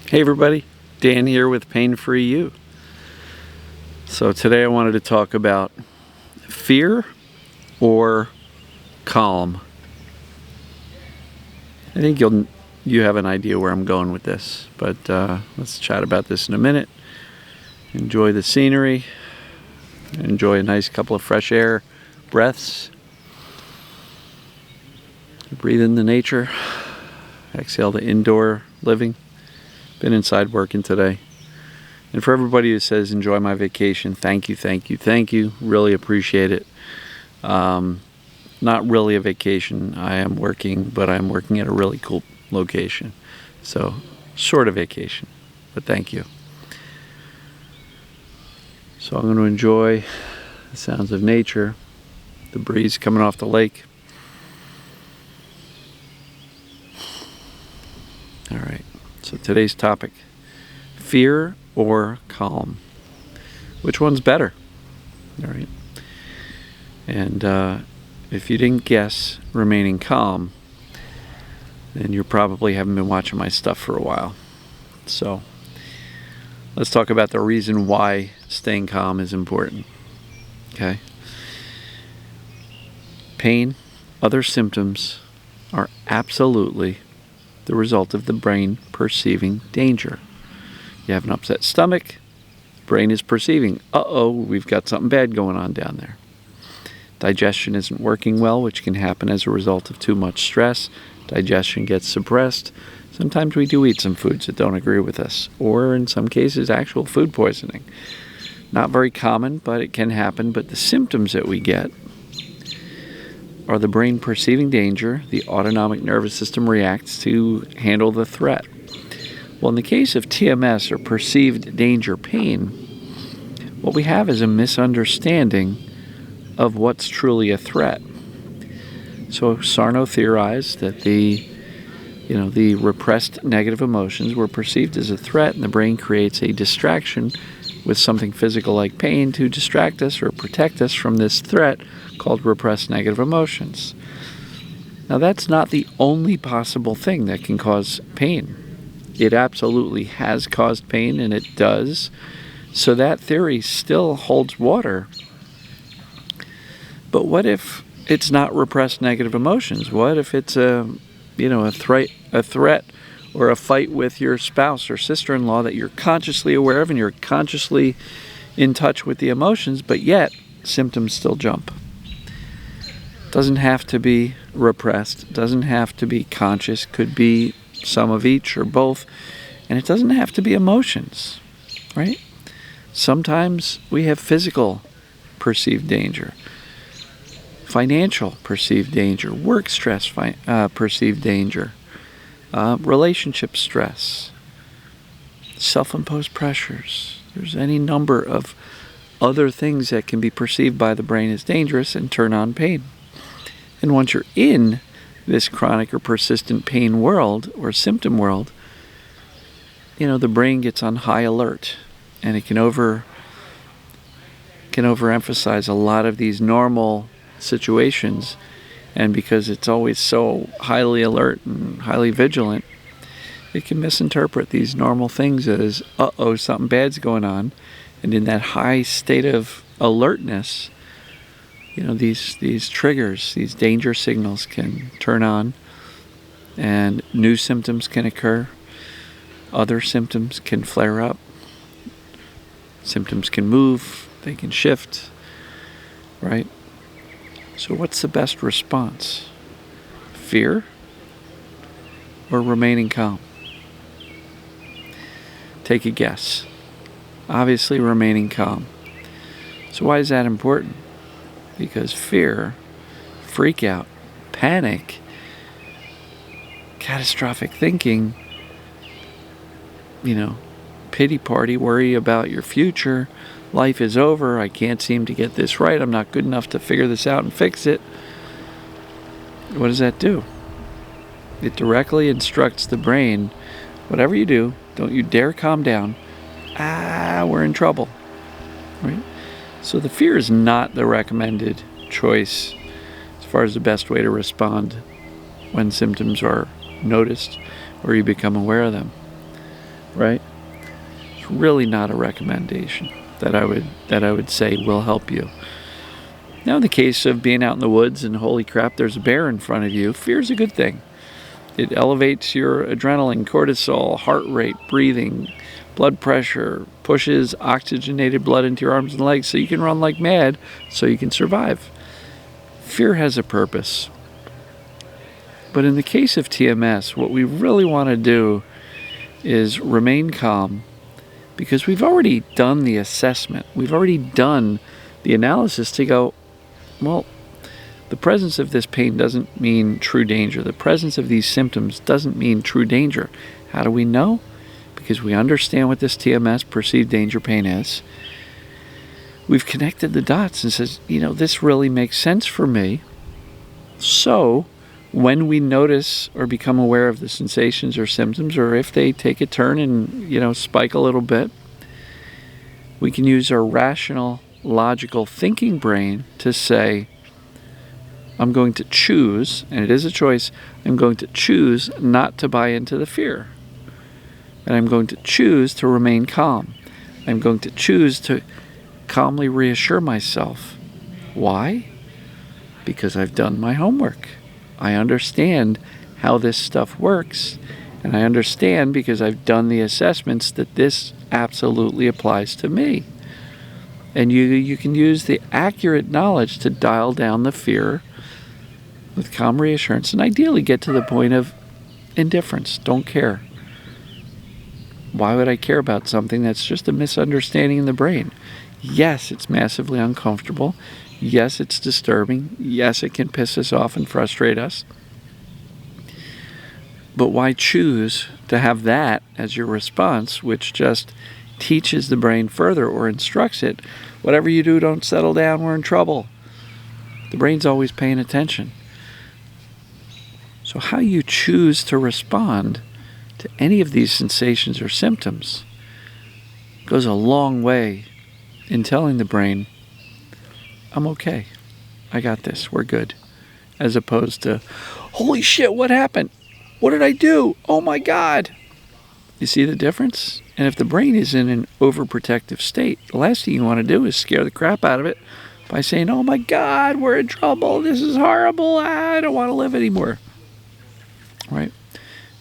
Hey everybody, Dan here with Pain Free You. So today I wanted to talk about fear or calm. I think you have an idea where I'm going with this, but let's chat about this in a minute. Enjoy the scenery, enjoy a nice couple of fresh air breaths. Breathe in the nature, exhale the indoor living. Been inside working today. And for everybody who says enjoy my vacation, thank you. Really appreciate it. Not really a vacation. I am working, but I'm working at a really cool location. So, sort of vacation, but thank you. So I'm going to enjoy the sounds of nature, the breeze coming off the lake. All right. So today's topic, fear or calm? Which one's better? All right. And if you didn't guess remaining calm, then you probably haven't been watching my stuff for a while. So let's talk about the reason why staying calm is important. Okay? Pain, other symptoms are absolutely the result of the brain perceiving danger. You have an upset stomach, brain is perceiving, we've got something bad going on down there. Digestion isn't working well, which can happen as a result of too much stress. Digestion gets suppressed. Sometimes we do eat some foods that don't agree with us, or in some cases, actual food poisoning. Not very common, but it can happen. But the symptoms that we get are the brain perceiving danger. The autonomic nervous system reacts to handle the threat. Well, in the case of TMS, or perceived danger pain, what we have is a misunderstanding of what's truly a threat. So Sarno theorized that the repressed negative emotions were perceived as a threat, and the brain creates a distraction with something physical like pain to distract us or protect us from this threat called repressed negative emotions. Now, that's not the only possible thing that can cause pain. It absolutely has caused pain, and it does. So that theory still holds water. But what if it's not repressed negative emotions? What if it's a threat or a fight with your spouse or sister-in-law that you're consciously aware of and you're consciously in touch with the emotions, but yet symptoms still jump? Doesn't have to be repressed, doesn't have to be conscious, could be some of each or both, and it doesn't have to be emotions, right? Sometimes we have physical perceived danger, financial perceived danger, work stress perceived danger, relationship stress, self-imposed pressures. There's any number of other things that can be perceived by the brain as dangerous and turn on pain. And once you're in this chronic or persistent pain world or symptom world, the brain gets on high alert, and it can overemphasize a lot of these normal situations. And because it's always so highly alert and highly vigilant, it can misinterpret these normal things as, something bad's going on. And in that high state of alertness, these triggers, these danger signals can turn on, and new symptoms can occur. Other symptoms can flare up. Symptoms can move, they can shift, right? So what's the best response? Fear or remaining calm? Take a guess. Obviously remaining calm. So why is that important? Because fear, freak out, panic, catastrophic thinking, pity party, worry about your future, life is over, I can't seem to get this right, I'm not good enough to figure this out and fix it. What does that do? It directly instructs the brain, whatever you do, don't you dare calm down. We're in trouble, right? So the fear is not the recommended choice as far as the best way to respond when symptoms are noticed or you become aware of them. right? It's really not a recommendation that I would say will help you. Now, in the case of being out in the woods and holy crap, there's a bear in front of you, fear is a good thing. It elevates your adrenaline, cortisol, heart rate, breathing, blood pressure, pushes oxygenated blood into your arms and legs so you can run like mad, so you can survive. Fear has a purpose. But in the case of TMS, what we really want to do is remain calm, because we've already done the assessment. We've already done the analysis to go, well, the presence of this pain doesn't mean true danger. The presence of these symptoms doesn't mean true danger. How do we know? Because we understand what this TMS, perceived danger pain, is. We've connected the dots and says, this really makes sense for me. So when we notice or become aware of the sensations or symptoms, or if they take a turn and, spike a little bit, we can use our rational, logical thinking brain to say, I'm going to choose, and it is a choice, I'm going to choose not to buy into the fear. And I'm going to choose to remain calm. I'm going to choose to calmly reassure myself. Why? Because I've done my homework. I understand how this stuff works, and I understand because I've done the assessments that this absolutely applies to me. And you can use the accurate knowledge to dial down the fear with calm reassurance, and ideally get to the point of indifference. Don't care. Why would I care about something that's just a misunderstanding in the brain? Yes, it's massively uncomfortable. Yes, it's disturbing. Yes, it can piss us off and frustrate us. But why choose to have that as your response, which just teaches the brain further or instructs it, whatever you do, don't settle down, we're in trouble. The brain's always paying attention. So how you choose to respond to any of these sensations or symptoms goes a long way in telling the brain, I'm okay. I got this. We're good. As opposed to, holy shit, what happened? What did I do? Oh my God. You see the difference? And if the brain is in an overprotective state, the last thing you want to do is scare the crap out of it by saying, oh my God, we're in trouble. This is horrible. I don't want to live anymore. Right?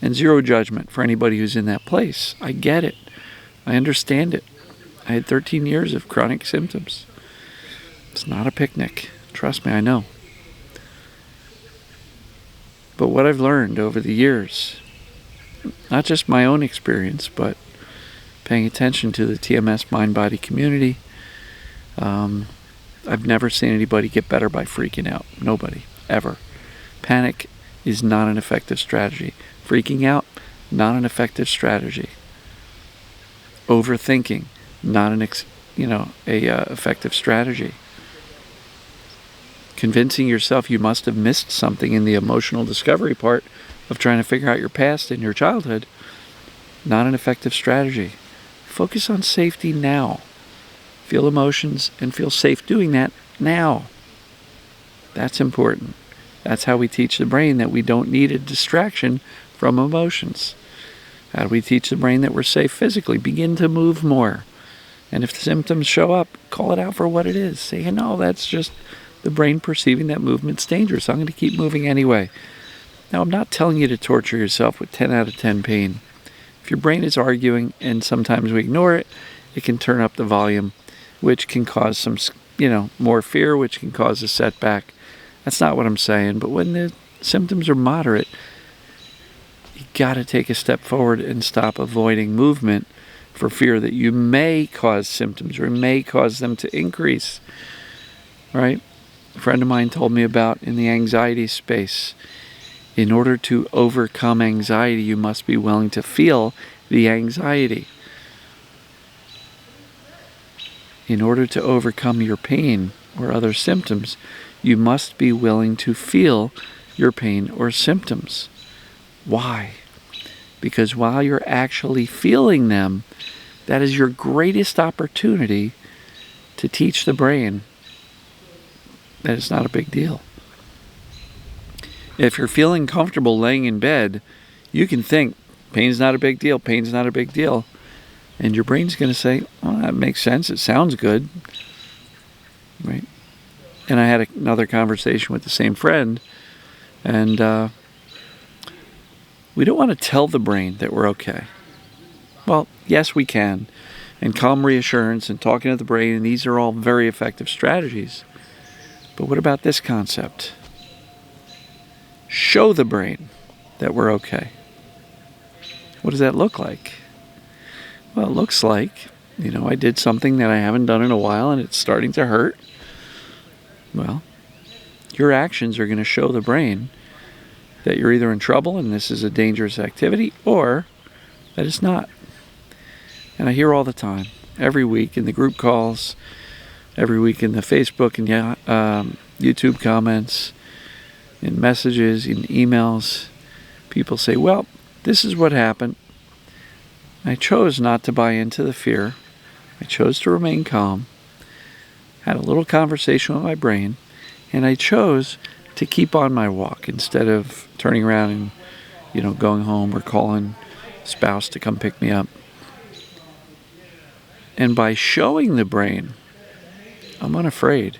And zero judgment for anybody who's in that place. I get it. I understand it. I had 13 years of chronic symptoms. It's not a picnic. Trust me, I know. But what I've learned over the years, not just my own experience, but paying attention to the TMS mind-body community, I've never seen anybody get better by freaking out. Nobody, ever. Panic is not an effective strategy. Freaking out, not an effective strategy. Overthinking, not an effective strategy. Convincing yourself you must have missed something in the emotional discovery part of trying to figure out your past and your childhood, not an effective strategy. Focus on safety now. Feel emotions and feel safe doing that now. That's important. That's how we teach the brain that we don't need a distraction from emotions. How do we teach the brain that we're safe physically? Begin to move more. And if the symptoms show up, call it out for what it is. Say, that's just the brain perceiving that movement's dangerous. I'm going to keep moving anyway. Now, I'm not telling you to torture yourself with 10 out of 10 pain. If your brain is arguing and sometimes we ignore it, it can turn up the volume, which can cause some, more fear, which can cause a setback. That's not what I'm saying. But when the symptoms are moderate, you got to take a step forward and stop avoiding movement for fear that you may cause symptoms or may cause them to increase. Right? A friend of mine told me about in the anxiety space. In order to overcome anxiety, you must be willing to feel the anxiety. In order to overcome your pain or other symptoms, you must be willing to feel your pain or symptoms. Why? Because while you're actually feeling them, that is your greatest opportunity to teach the brain that it's not a big deal. If you're feeling comfortable laying in bed, you can think, pain's not a big deal, pain's not a big deal. And your brain's going to say, well, that makes sense, it sounds good, right? And I had another conversation with the same friend, and we don't want to tell the brain that we're okay. Well, yes, we can. And calm reassurance and talking to the brain, and these are all very effective strategies. But what about this concept? Show the brain that we're okay. What does that look like? Well, it looks like, I did something that I haven't done in a while and it's starting to hurt. Well, your actions are going to show the brain that you're either in trouble and this is a dangerous activity, or that it's not. And I hear all the time, every week in the group calls, every week in the Facebook and YouTube comments, in messages, in emails, people say, well, this is what happened. I chose not to buy into the fear. I chose to remain calm, had a little conversation with my brain, and I chose to keep on my walk instead of turning around and, going home or calling spouse to come pick me up. And by showing the brain, I'm unafraid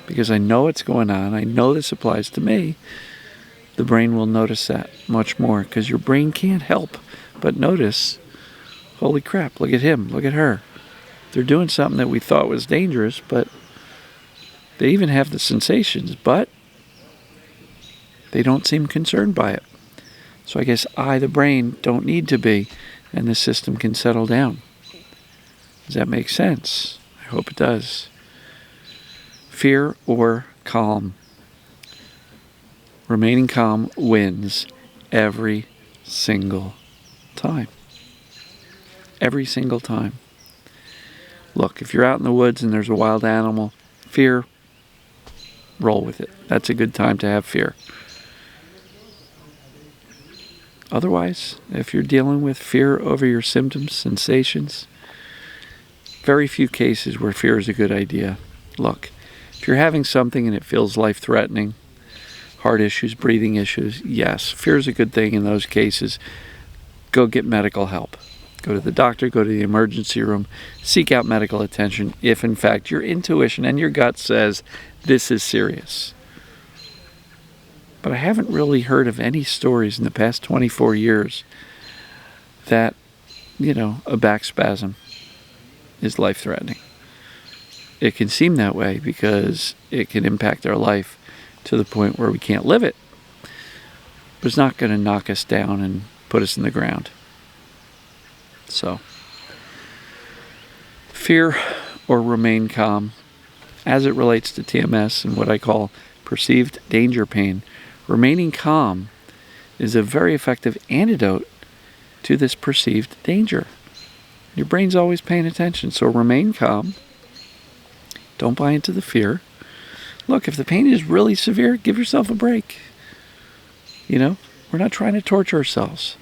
because I know what's going on. I know this applies to me. The brain will notice that much more because your brain can't help but notice, holy crap, look at him, look at her. They're doing something that we thought was dangerous, but they even have the sensations, but they don't seem concerned by it. So I guess the brain, don't need to be, and the system can settle down. Does that make sense? I hope it does. Fear or calm. Remaining calm wins every single time. Every single time. Look, if you're out in the woods and there's a wild animal, fear, roll with it. That's a good time to have fear. Otherwise, if you're dealing with fear over your symptoms, sensations, very few cases where fear is a good idea. Look, if you're having something and it feels life-threatening, heart issues, breathing issues, yes, fear is a good thing in those cases. Go get medical help. Go to the doctor, go to the emergency room, seek out medical attention if, in fact, your intuition and your gut says this is serious. But I haven't really heard of any stories in the past 24 years that, a back spasm is life-threatening. It can seem that way because it can impact our life to the point where we can't live it. But it's not going to knock us down and put us in the ground. So, fear or remain calm. As it relates to TMS and what I call perceived danger pain, remaining calm is a very effective antidote to this perceived danger. Your brain's always paying attention, so remain calm. Don't buy into the fear. Look, if the pain is really severe, give yourself a break. We're not trying to torture ourselves.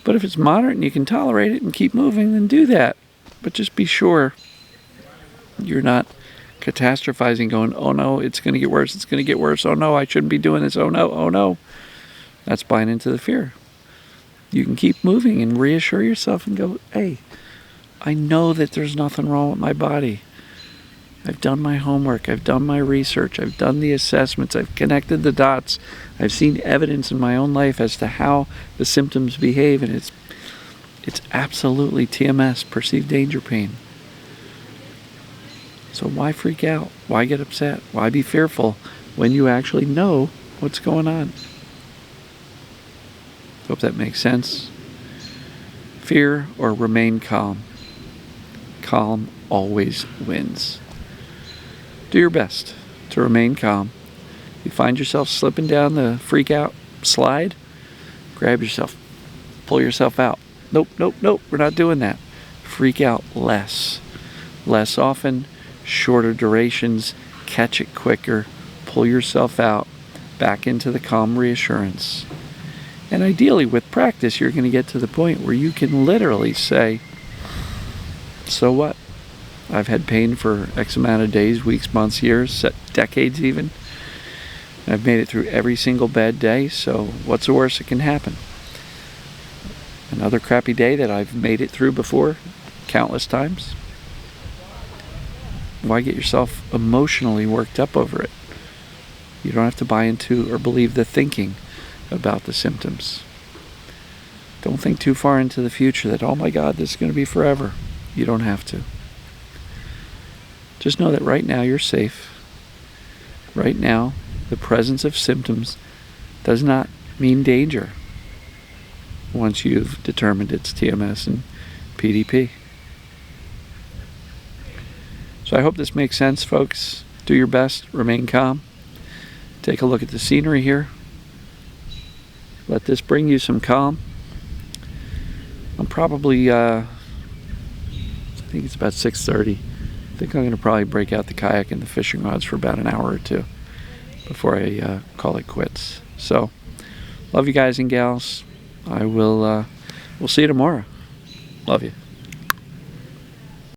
But if it's moderate and you can tolerate it and keep moving, then do that. But just be sure you're not catastrophizing, going, oh no, it's going to get worse, it's going to get worse, oh no, I shouldn't be doing this, oh no. That's buying into the fear. You can keep moving and reassure yourself and go, hey, I know that there's nothing wrong with my body. I've done my homework, I've done my research, I've done the assessments, I've connected the dots, I've seen evidence in my own life as to how the symptoms behave, and it's absolutely TMS, perceived danger pain. So why freak out? Why get upset? Why be fearful when you actually know what's going on? Hope that makes sense. Fear or remain calm. Calm always wins. Do your best to remain calm. If you find yourself slipping down the freak out slide, grab yourself, pull yourself out. Nope, we're not doing that. Freak out less. Less often, shorter durations, catch it quicker, pull yourself out, back into the calm reassurance. And ideally, with practice, you're going to get to the point where you can literally say, so what? I've had pain for X amount of days, weeks, months, years, decades even. I've made it through every single bad day, so what's the worst that can happen? Another crappy day that I've made it through before, countless times. Why get yourself emotionally worked up over it? You don't have to buy into or believe the thinking about the symptoms. Don't think too far into the future that, oh my God, this is going to be forever. You don't have to. Just know that right now you're safe. Right now, the presence of symptoms does not mean danger once you've determined it's TMS and PDP. So I hope this makes sense, folks. Do your best. Remain calm. Take a look at the scenery here. Let this bring you some calm. I'm probably, I think it's about 6:30. I think I'm going to probably break out the kayak and the fishing rods for about an hour or two before I call it quits. So, love you guys and gals. We'll see you tomorrow. Love you.